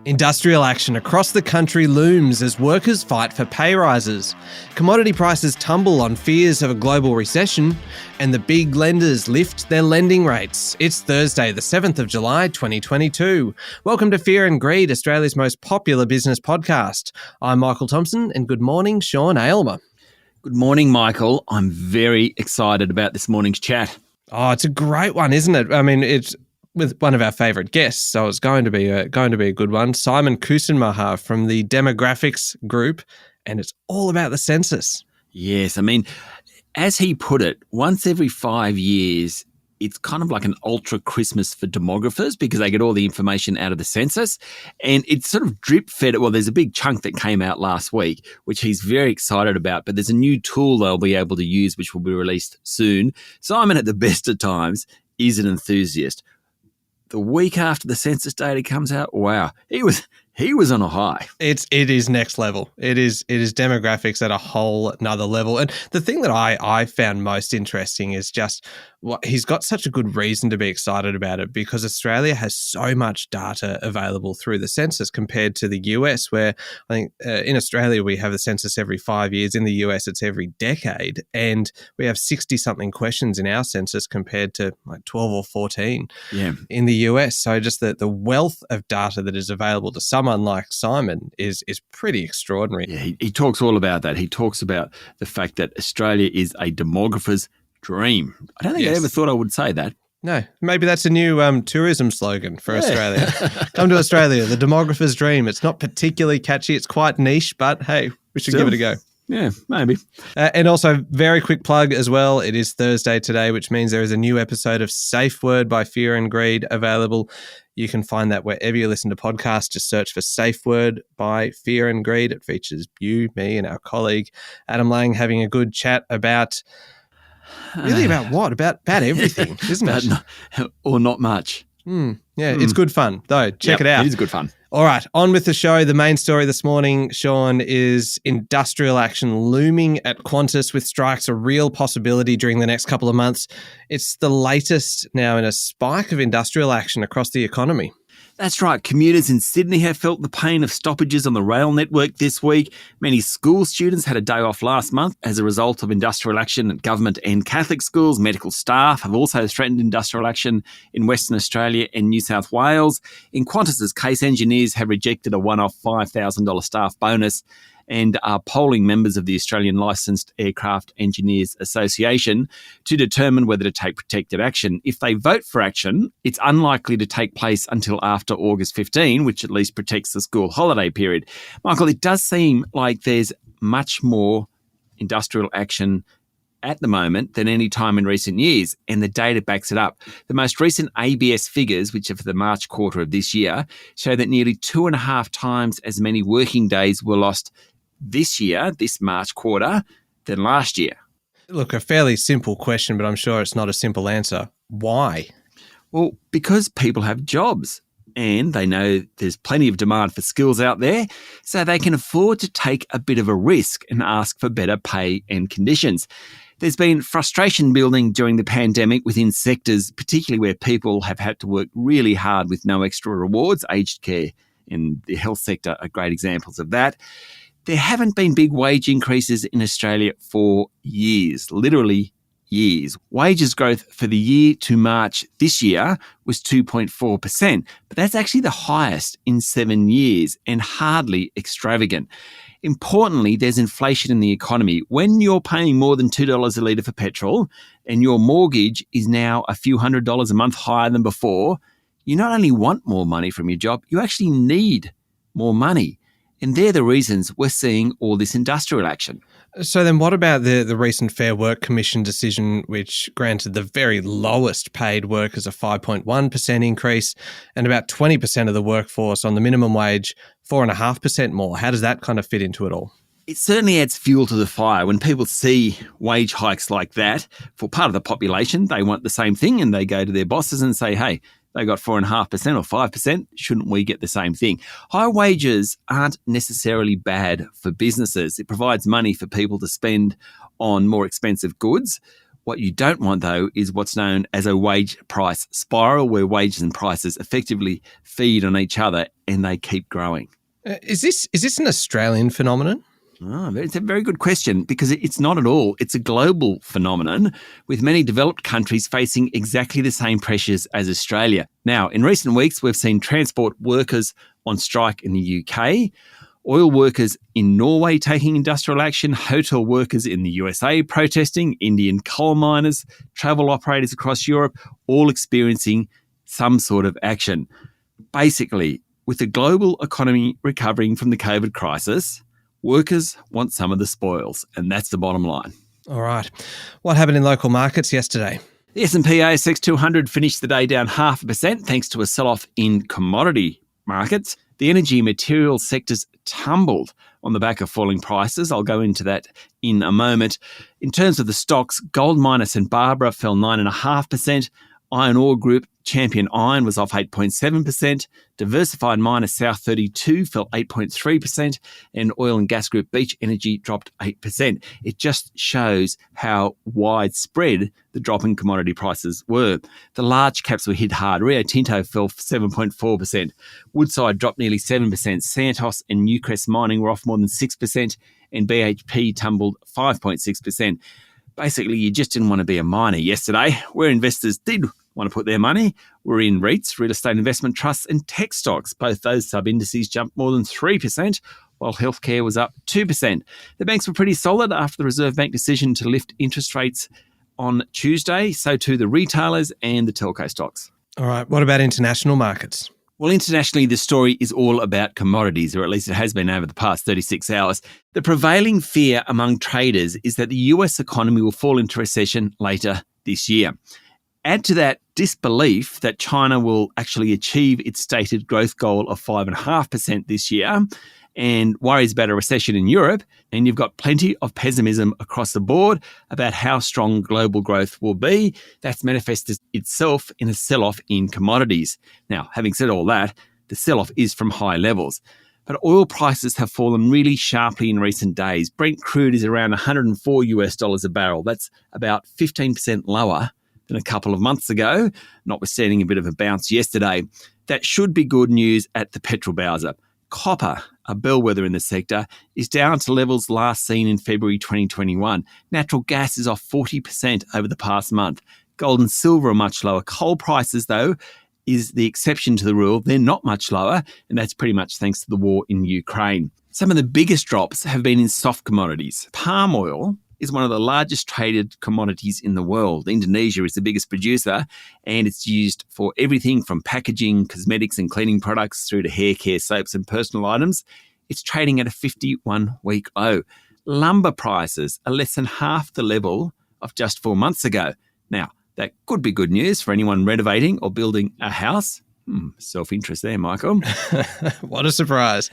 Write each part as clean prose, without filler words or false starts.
Industrial action across the country looms as workers fight for pay rises. Commodity prices tumble on fears of a global recession, and the big lenders lift their lending rates. It's Thursday, the 7th of July, 2022. Welcome to Fear and Greed, Australia's most popular business podcast. I'm Michael Thompson, and good morning, Sean Aylmer. Good morning, Michael. I'm very excited about this morning's chat. Oh, it's a great one, isn't it? I mean, it's with one of our favourite guests, so it's going to be a good one. Simon Kusenmacher from the Demographics Group, and it's all about the census. Yes, I mean, as he put it, once every 5 years, it's kind of like an ultra Christmas for demographers because they get all the information out of the census, and it's sort of drip fed. Well, there's a big chunk that came out last week, which he's very excited about, but there's a new tool they'll be able to use, which will be released soon. Simon, at the best of times, is an enthusiast. The week after the census data comes out, wow, he was on a high. It is next level. It is demographics at a whole another level. And the thing that I found most interesting is just he's got such a good reason to be excited about it, because Australia has so much data available through the census compared to the US, where I think in Australia we have a census every 5 years. In the US it's every decade, and we have 60-something questions in our census compared to like 12 or 14 in the US. So just the wealth of data that is available to someone like Simon is pretty extraordinary. Yeah, he talks all about that. He talks about the fact that Australia is a demographer's dream. I don't think I ever thought I would say that. No, maybe that's a new tourism slogan for Australia. Come to Australia, the demographer's dream. It's not particularly catchy. It's quite niche, but hey, we should give it a go. Yeah, maybe. And also, very quick plug as well. It is Thursday today, which means there is a new episode of Safe Word by Fear and Greed available. You can find that wherever you listen to podcasts. Just search for Safe Word by Fear and Greed. It features you, me, and our colleague Adam Lang having a good chat about about what? About everything, isn't it? Or not much. It's good fun, though. Check it out. It is good fun. All right, on with the show. The main story this morning, Sean, is industrial action looming at Qantas, with strikes a real possibility during the next couple of months. It's the latest now in a spike of industrial action across the economy. That's right. Commuters in Sydney have felt the pain of stoppages on the rail network this week. Many school students had a day off last month as a result of industrial action at government and Catholic schools. Medical staff have also threatened industrial action in Western Australia and New South Wales. In Qantas's case, engineers have rejected a one-off $5,000 staff bonus and are polling members of the Australian Licensed Aircraft Engineers Association to determine whether to take protective action. If they vote for action, it's unlikely to take place until after August 15, which at least protects the school holiday period. Michael, it does seem like there's much more industrial action at the moment than any time in recent years, and the data backs it up. The most recent ABS figures, which are for the March quarter of this year, show that nearly 2.5 times as many working days were lost this year, this March quarter, than last year. Look, a fairly simple question, but I'm sure it's not a simple answer. Why? Well, because people have jobs and they know there's plenty of demand for skills out there, so they can afford to take a bit of a risk and ask for better pay and conditions. There's been frustration building during the pandemic within sectors, particularly where people have had to work really hard with no extra rewards. Aged care and the health sector are great examples of that. There haven't been big wage increases in Australia for years, literally years. Wages growth for the year to March this year was 2.4%, but that's actually the highest in 7 years and hardly extravagant. Importantly, there's inflation in the economy. When you're paying more than $2 a litre for petrol and your mortgage is now a few $100s a month higher than before, you not only want more money from your job, you actually need more money. And they're the reasons we're seeing all this industrial action. So then what about the recent Fair Work Commission decision, which granted the very lowest paid workers a 5.1% increase and about 20% of the workforce on the minimum wage 4.5% more? How does that kind of fit into it all? It certainly adds fuel to the fire when people see wage hikes like that. For part of the population, they want the same thing and they go to their bosses and say, hey, they got 4.5% or 5%. Shouldn't we get the same thing? High wages aren't necessarily bad for businesses. It provides money for people to spend on more expensive goods. What you don't want, though, is what's known as a wage price spiral, where wages and prices effectively feed on each other and they keep growing. Is this an Australian phenomenon? Oh, it's a very good question, because it's not at all. It's a global phenomenon, with many developed countries facing exactly the same pressures as Australia. Now, in recent weeks, we've seen transport workers on strike in the UK, oil workers in Norway taking industrial action, hotel workers in the USA protesting, Indian coal miners, travel operators across Europe, all experiencing some sort of action. Basically, with the global economy recovering from the COVID crisis, workers want some of the spoils, and that's the bottom line. All right. What happened in local markets yesterday? The S&P ASX 200 finished the day down 0.5% thanks to a sell-off in commodity markets. The energy and materials sectors tumbled on the back of falling prices. I'll go into that in a moment. In terms of the stocks, gold miner St Barbara fell 9.5%. Iron ore group Champion Iron was off 8.7%. Diversified miner South 32 fell 8.3%. And oil and gas group Beach Energy dropped 8%. It just shows how widespread the drop in commodity prices were. The large caps were hit hard. Rio Tinto fell 7.4%. Woodside dropped nearly 7%. Santos and Newcrest Mining were off more than 6%. And BHP tumbled 5.6%. Basically, you just didn't want to be a miner yesterday. Where investors did want to put their money were in REITs, real estate investment trusts, and tech stocks. Both those sub-indices jumped more than 3%, while healthcare was up 2%. The banks were pretty solid after the Reserve Bank decision to lift interest rates on Tuesday. So too the retailers and the telco stocks. All right. What about international markets? Well, internationally, the story is all about commodities, or at least it has been over the past 36 hours. The prevailing fear among traders is that the US economy will fall into recession later this year. Add to that disbelief that China will actually achieve its stated growth goal of 5.5% this year, and worries about a recession in Europe, and you've got plenty of pessimism across the board about how strong global growth will be. That's manifested itself in a sell-off in commodities. Now, having said all that, the sell-off is from high levels. But oil prices have fallen really sharply in recent days. Brent crude is around $104 a barrel. That's about 15% lower than a couple of months ago, notwithstanding a bit of a bounce yesterday. That should be good news at the petrol bowser. Copper, a bellwether in the sector, is down to levels last seen in February 2021. Natural gas is off 40% over the past month. Gold and silver are much lower. Coal prices, though, is the exception to the rule. They're not much lower, and that's pretty much thanks to the war in Ukraine. Some of the biggest drops have been in soft commodities. Palm oil is one of the largest traded commodities in the world. Indonesia is the biggest producer, and it's used for everything from packaging, cosmetics and cleaning products through to hair care, soaps and personal items. It's trading at a 51-week low. Lumber prices are less than half the level of just 4 months ago. Now, that could be good news for anyone renovating or building a house. Self-interest there, Michael. What a surprise.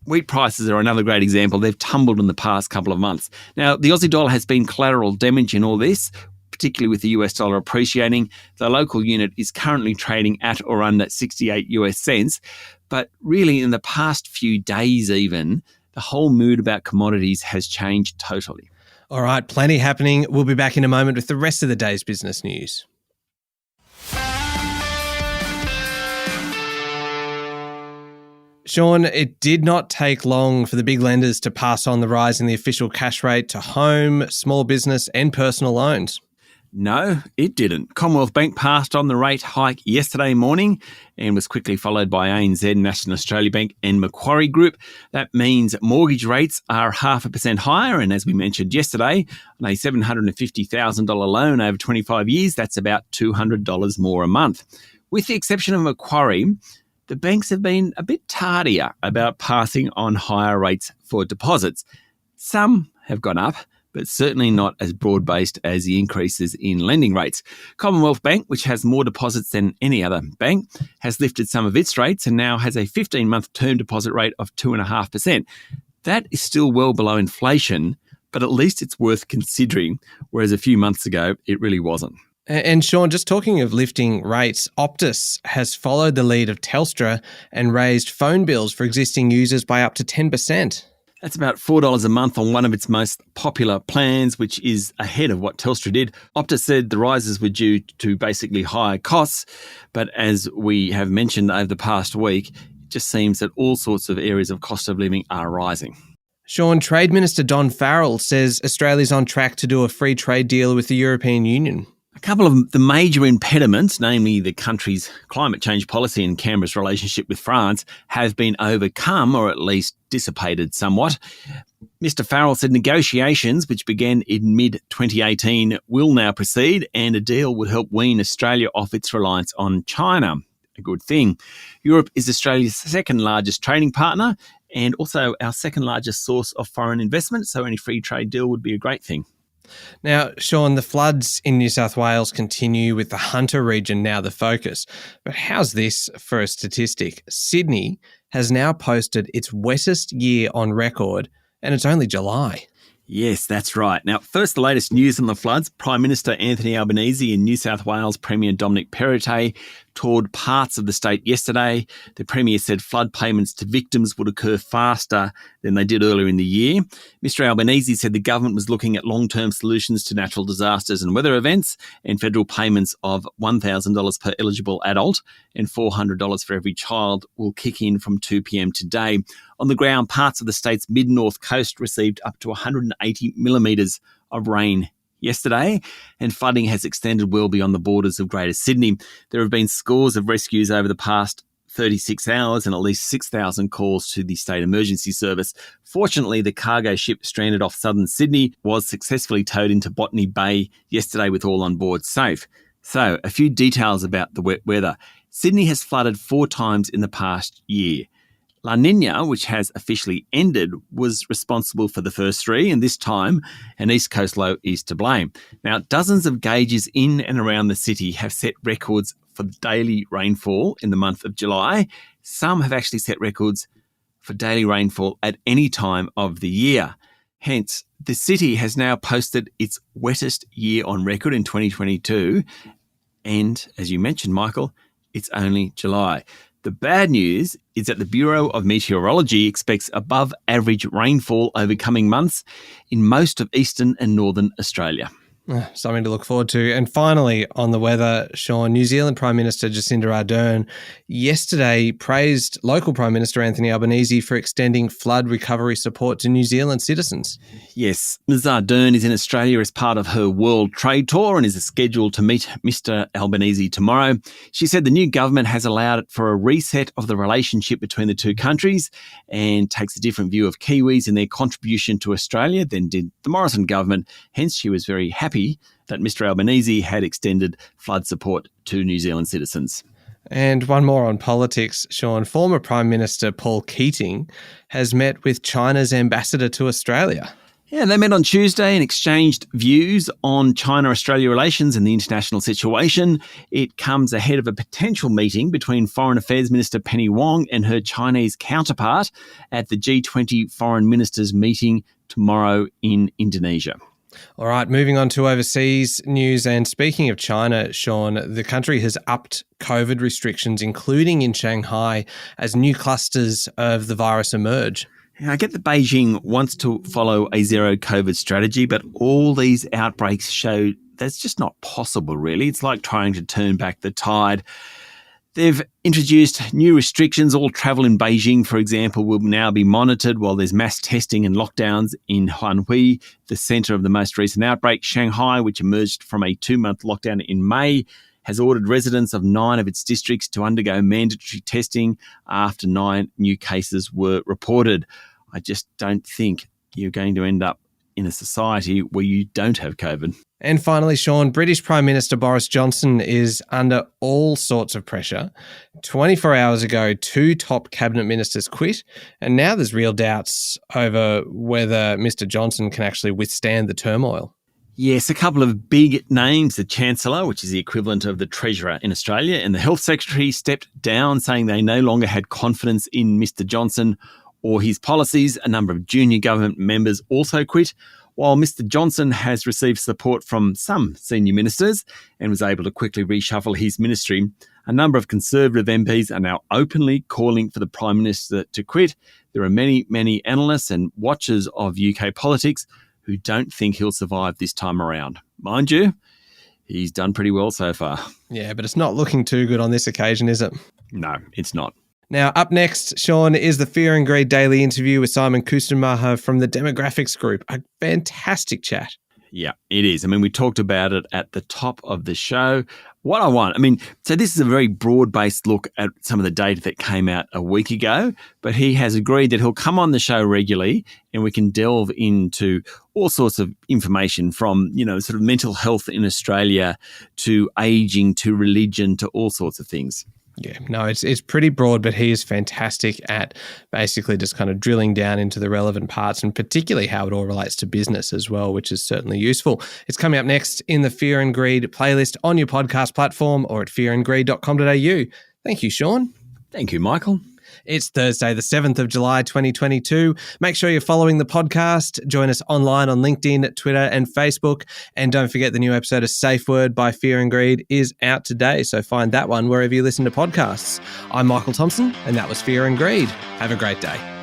Wheat prices are another great example. They've tumbled in the past couple of months. Now, the Aussie dollar has been collateral damage in all this, particularly with the US dollar appreciating. The local unit is currently trading at or under 68 US cents. But really, in the past few days even, the whole mood about commodities has changed totally. All right, plenty happening. We'll be back in a moment with the rest of the day's business news. Sean, it did not take long for the big lenders to pass on the rise in the official cash rate to home, small business and personal loans. No, it didn't. Commonwealth Bank passed on the rate hike yesterday morning and was quickly followed by ANZ, National Australia Bank and Macquarie Group. That means mortgage rates are 0.5% higher, and as we mentioned yesterday, on a $750,000 loan over 25 years, that's about $200 more a month. With the exception of Macquarie, the banks have been a bit tardier about passing on higher rates for deposits. Some have gone up, but certainly not as broad-based as the increases in lending rates. Commonwealth Bank, which has more deposits than any other bank, has lifted some of its rates and now has a 15-month term deposit rate of 2.5%. That is still well below inflation, but at least it's worth considering, whereas a few months ago, it really wasn't. And Sean, just talking of lifting rates, Optus has followed the lead of Telstra and raised phone bills for existing users by up to 10%. That's about $4 a month on one of its most popular plans, which is ahead of what Telstra did. Optus said the rises were due to basically higher costs, but as we have mentioned over the past week, it just seems that all sorts of areas of cost of living are rising. Sean, Trade Minister Don Farrell says Australia's on track to do a free trade deal with the European Union. A couple of the major impediments, namely the country's climate change policy and Canberra's relationship with France, have been overcome or at least dissipated somewhat. Mr Farrell said negotiations, which began in mid-2018, will now proceed, and a deal would help wean Australia off its reliance on China. A good thing. Europe is Australia's second largest trading partner and also our second largest source of foreign investment, so any free trade deal would be a great thing. Now, Sean, the floods in New South Wales continue with the Hunter region now the focus. But how's this for a statistic? Sydney has now posted its wettest year on record, and it's only July. Yes, that's right. Now, first, the latest news on the floods. Prime Minister Anthony Albanese and New South Wales Premier Dominic Perrottet toured parts of the state yesterday. The Premier said flood payments to victims would occur faster than they did earlier in the year. Mr Albanese said the government was looking at long-term solutions to natural disasters and weather events, and federal payments of $1,000 per eligible adult and $400 for every child will kick in from 2 p.m. today. On the ground, parts of the state's mid-north coast received up to 180 millimetres of rain yesterday, and flooding has extended well beyond the borders of Greater Sydney. There have been scores of rescues over the past 36 hours and at least 6,000 calls to the State Emergency Service. Fortunately, the cargo ship stranded off southern Sydney was successfully towed into Botany Bay yesterday with all on board safe. So, a few details about the wet weather. Sydney has flooded 4 times in the past year. La Nina, which has officially ended, was responsible for the first 3, and this time an east coast low is to blame. Now, dozens of gauges in and around the city have set records for daily rainfall in the month of July. Some have actually set records for daily rainfall at any time of the year. Hence, the city has now posted its wettest year on record in 2022, and as you mentioned, Michael, it's only July. The bad news is that the Bureau of Meteorology expects above average rainfall over coming months in most of eastern and northern Australia. Something to look forward to. And finally, on the weather, Sean, New Zealand Prime Minister Jacinda Ardern yesterday praised local Prime Minister Anthony Albanese for extending flood recovery support to New Zealand citizens. Yes, Ms Ardern is in Australia as part of her World Trade Tour and is scheduled to meet Mr Albanese tomorrow. She said the new government has allowed for a reset of the relationship between the two countries and takes a different view of Kiwis and their contribution to Australia than did the Morrison government. Hence, she was very happy that Mr Albanese had extended flood support to New Zealand citizens. And one more on politics, Sean. Former Prime Minister Paul Keating has met with China's ambassador to Australia. Yeah, they met on Tuesday and exchanged views on China-Australia relations and the international situation. It comes ahead of a potential meeting between Foreign Affairs Minister Penny Wong and her Chinese counterpart at the G20 Foreign Ministers meeting tomorrow in Indonesia. All right, moving on to overseas news. And speaking of China, Sean, the country has upped COVID restrictions, including in Shanghai, as new clusters of the virus emerge. I get that Beijing wants to follow a zero COVID strategy, but all these outbreaks show that's just not possible, really. It's like trying to turn back the tide. They've introduced new restrictions. All travel in Beijing, for example, will now be monitored while there's mass testing and lockdowns in Hanhui, the centre of the most recent outbreak. Shanghai, which emerged from a 2-month lockdown in May, has ordered residents of 9 of its districts to undergo mandatory testing after 9 new cases were reported. I just don't think you're going to end up in a society where you don't have COVID. And finally, Sean, British Prime Minister Boris Johnson is under all sorts of pressure. 24 hours ago, 2 top cabinet ministers quit, and now there's real doubts over whether Mr Johnson can actually withstand the turmoil. Yes, a couple of big names, the Chancellor, which is the equivalent of the Treasurer in Australia, and the Health Secretary stepped down, saying they no longer had confidence in Mr Johnson or his policies. A number of junior government members also quit. While Mr. Johnson has received support from some senior ministers and was able to quickly reshuffle his ministry, a number of Conservative MPs are now openly calling for the Prime Minister to quit. There are many, many analysts and watchers of UK politics who don't think he'll survive this time around. Mind you, he's done pretty well so far. Yeah, but it's not looking too good on this occasion, is it? No, it's not. Now, up next, Sean, is the Fear and Greed daily interview with Simon Kustenmacher from the Demographics Group. A fantastic chat. Yeah, it is. I mean, we talked about it at the top of the show. What I want, so this is a very broad-based look at some of the data that came out a week ago, but he has agreed that he'll come on the show regularly and we can delve into all sorts of information from, sort of mental health in Australia to ageing to religion to all sorts of things. Yeah, no, it's pretty broad, but he is fantastic at basically just kind of drilling down into the relevant parts and particularly how it all relates to business as well, which is certainly useful. It's coming up next in the Fear and Greed playlist on your podcast platform or at fearandgreed.com.au. Thank you, Sean. Thank you, Michael. It's Thursday, the 7th of July, 2022. Make sure you're following the podcast. Join us online on LinkedIn, Twitter, and Facebook. And don't forget the new episode of Safe Word by Fear and Greed is out today. So find that one wherever you listen to podcasts. I'm Michael Thompson, and that was Fear and Greed. Have a great day.